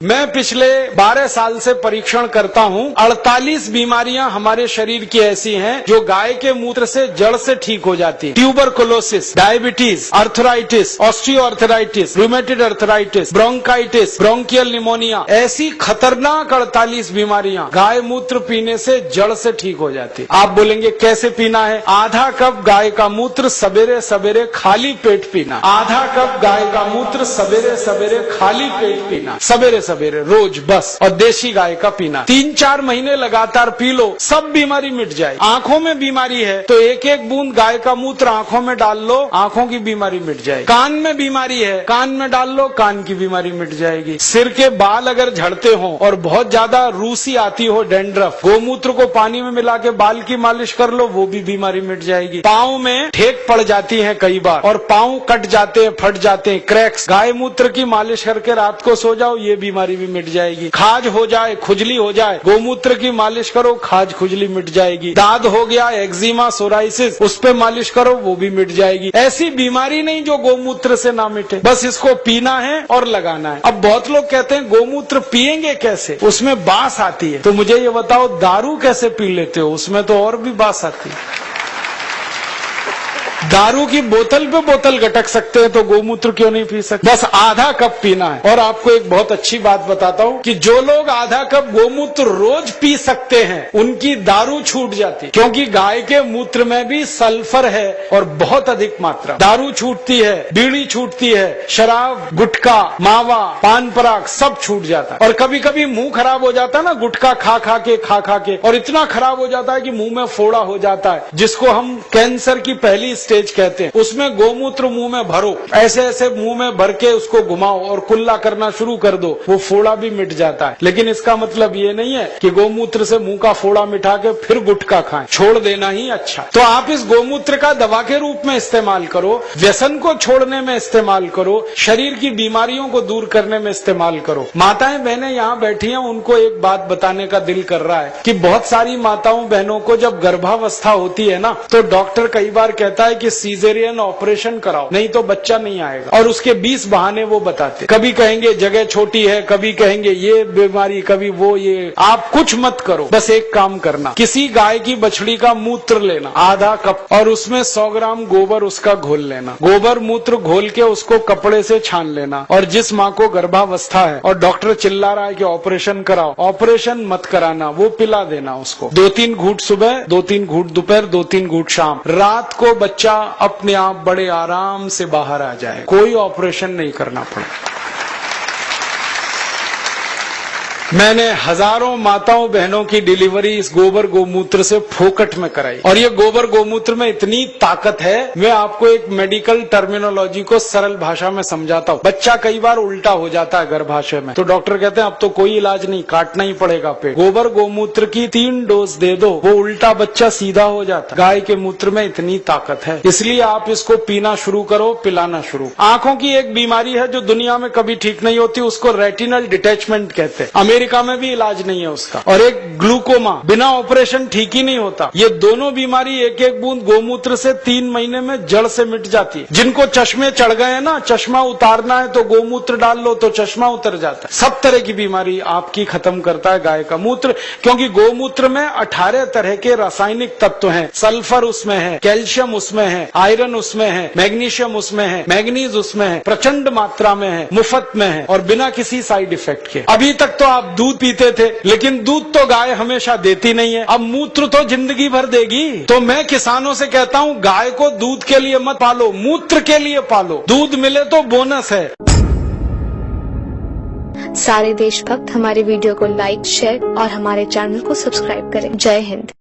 मैं पिछले 12 साल से परीक्षण करता हूँ। 48 बीमारियां हमारे शरीर की ऐसी हैं जो गाय के मूत्र से जड़ से ठीक हो जाती है। Tuberculosis, diabetes, arthritis, osteoarthritis, rheumatoid arthritis, bronchitis, bronchial pneumonia, ऐसी खतरनाक 48 बीमारियां गाय मूत्र पीने से जड़ से ठीक हो जाती है। आप बोलेंगे कैसे पीना है? आधा कप गाय का मूत्र सवेरे सवेरे खाली पेट पीना। आधा कप गाय का मूत्र सवेरे सवेरे खाली पेट पीना, सवेरे सवेरे रोज बस। और देशी गाय का पीना 3-4 महीने लगातार पी लो, सब बीमारी मिट जाए। आंखों में बीमारी है तो एक एक बूंद गाय का मूत्र आंखों में डाल लो, आंखों की बीमारी मिट जाएगी। कान में बीमारी है, कान में डाल लो, कान की बीमारी मिट जाएगी। सिर के बाल अगर झड़ते हो और बहुत ज्यादा रूसी आती हो, डैंड्रफ, गोमूत्र को पानी में मिला के बाल की मालिश कर लो, वो भी बीमारी मिट जाएगी। पाँव में ठेक पड़ जाती है कई बार और पाँव कट जाते हैं, फट जाते हैं, क्रैक्स, गाय मूत्र की मालिश करके रात को सो जाओ, ये बीमारी भी मिट जाएगी। खाज हो जाए, खुजली हो जाए, गोमूत्र की मालिश करो, खाज खुजली मिट जाएगी। दाद हो गया, एक्जिमा, सोराइसिस, उस पे मालिश करो, वो भी मिट जाएगी। ऐसी बीमारी नहीं जो गोमूत्र से ना मिटे। बस इसको पीना है और लगाना है। अब बहुत लोग कहते हैं गोमूत्र पिएंगे कैसे, उसमें बास आती है। तो मुझे ये बताओ, दारू कैसे पी लेते हो? उसमें तो और भी बास आती है। दारू की बोतल पे बोतल गटक सकते हैं तो गोमूत्र क्यों नहीं पी सकते? बस आधा कप पीना है। और आपको एक बहुत अच्छी बात बताता हूँ कि जो लोग आधा कप गोमूत्र रोज पी सकते हैं उनकी दारू छूट जाती है, क्योंकि गाय के मूत्र में भी सल्फर है और बहुत अधिक मात्रा। दारू छूटती है, बीड़ी छूटती है, शराब, गुटखा, मावा, पान पराग सब छूट जाता है। और कभी कभी मुंह खराब हो जाता है ना, गुटखा खा खा के, और इतना खराब हो जाता है कि मुंह में फोड़ा हो जाता है, जिसको हम कैंसर की पहली स्टेज कहते हैं। उसमें गोमूत्र मुंह में भरो, ऐसे ऐसे मुंह में भर के उसको घुमाओ और कुल्ला करना शुरू कर दो, वो फोड़ा भी मिट जाता है। लेकिन इसका मतलब ये नहीं है कि गोमूत्र से मुंह का फोड़ा मिटा के फिर गुटखा खाएं, छोड़ देना ही अच्छा। तो आप इस गोमूत्र का दवा के रूप में इस्तेमाल करो, व्यसन को छोड़ने में इस्तेमाल करो, शरीर की बीमारियों को दूर करने में इस्तेमाल करो। माताएं बहनें यहाँ बैठी हैं, उनको एक बात बताने का दिल कर रहा है कि बहुत सारी माताओं बहनों को जब गर्भावस्था होती है ना, तो डॉक्टर कई बार कहता है कि सीजेरियन ऑपरेशन कराओ, नहीं तो बच्चा नहीं आएगा। और उसके 20 बहाने वो बताते, कभी कहेंगे जगह छोटी है, कभी कहेंगे ये बीमारी, कभी वो ये। आप कुछ मत करो, बस एक काम करना, किसी गाय की बछड़ी का मूत्र लेना आधा कप और उसमें 100 ग्राम गोबर उसका घोल लेना। गोबर मूत्र घोल के उसको कपड़े से छान लेना। और जिस माँ को गर्भावस्था है और डॉक्टर चिल्ला रहा है कि ऑपरेशन कराओ, ऑपरेशन मत कराना, वो पिला देना उसको। 2-3 घूंट सुबह, 2-3 घूंट दोपहर, 2-3 घूंट शाम। रात को बच्चा अपने आप बड़े आराम से बाहर आ जाए, कोई ऑपरेशन नहीं करना पड़े। मैंने हजारों माताओं बहनों की डिलीवरी इस गोबर गोमूत्र से फोकट में कराई। और ये गोबर गोमूत्र में इतनी ताकत है, मैं आपको एक मेडिकल टर्मिनोलॉजी को सरल भाषा में समझाता हूँ। बच्चा कई बार उल्टा हो जाता है गर्भाशय में, तो डॉक्टर कहते हैं अब तो कोई इलाज नहीं, काटना ही पड़ेगा पेट। गोबर गोमूत्र की 3 डोज दे दो, वो उल्टा बच्चा सीधा हो जाता है। गाय के मूत्र में इतनी ताकत है, इसलिए आप इसको पीना शुरू करो, पिलाना शुरू। आंखों की एक बीमारी है जो दुनिया में कभी ठीक नहीं होती, उसको रेटिनल डिटैचमेंट कहते हैं। अमेरिका में भी इलाज नहीं है उसका। और एक ग्लूकोमा, बिना ऑपरेशन ठीक ही नहीं होता। ये दोनों बीमारी एक एक बूंद गोमूत्र से 3 महीने में जड़ से मिट जाती है। जिनको चश्मे चढ़ गए ना, चश्मा उतारना है तो गोमूत्र डाल लो तो चश्मा उतर जाता है। सब तरह की बीमारी आपकी खत्म करता है गाय का मूत्र, क्योंकि गोमूत्र में 18 तरह के रासायनिक तत्व हैं। सल्फर उसमें है, कैल्शियम उसमें है, आयरन उसमें है, मैग्नीशियम उसमें है, मैग्नीज उसमें है, प्रचंड मात्रा में है, मुफ्त में है और बिना किसी साइड इफेक्ट के। अभी तक तो आप दूध पीते थे, लेकिन दूध तो गाय हमेशा देती नहीं है, अब मूत्र तो जिंदगी भर देगी। तो मैं किसानों से कहता हूँ, गाय को दूध के लिए मत पालो, मूत्र के लिए पालो। दूध मिले तो बोनस है। सारे देशभक्त हमारे वीडियो को लाइक, शेयर और हमारे चैनल को सब्सक्राइब करें। जय हिंद।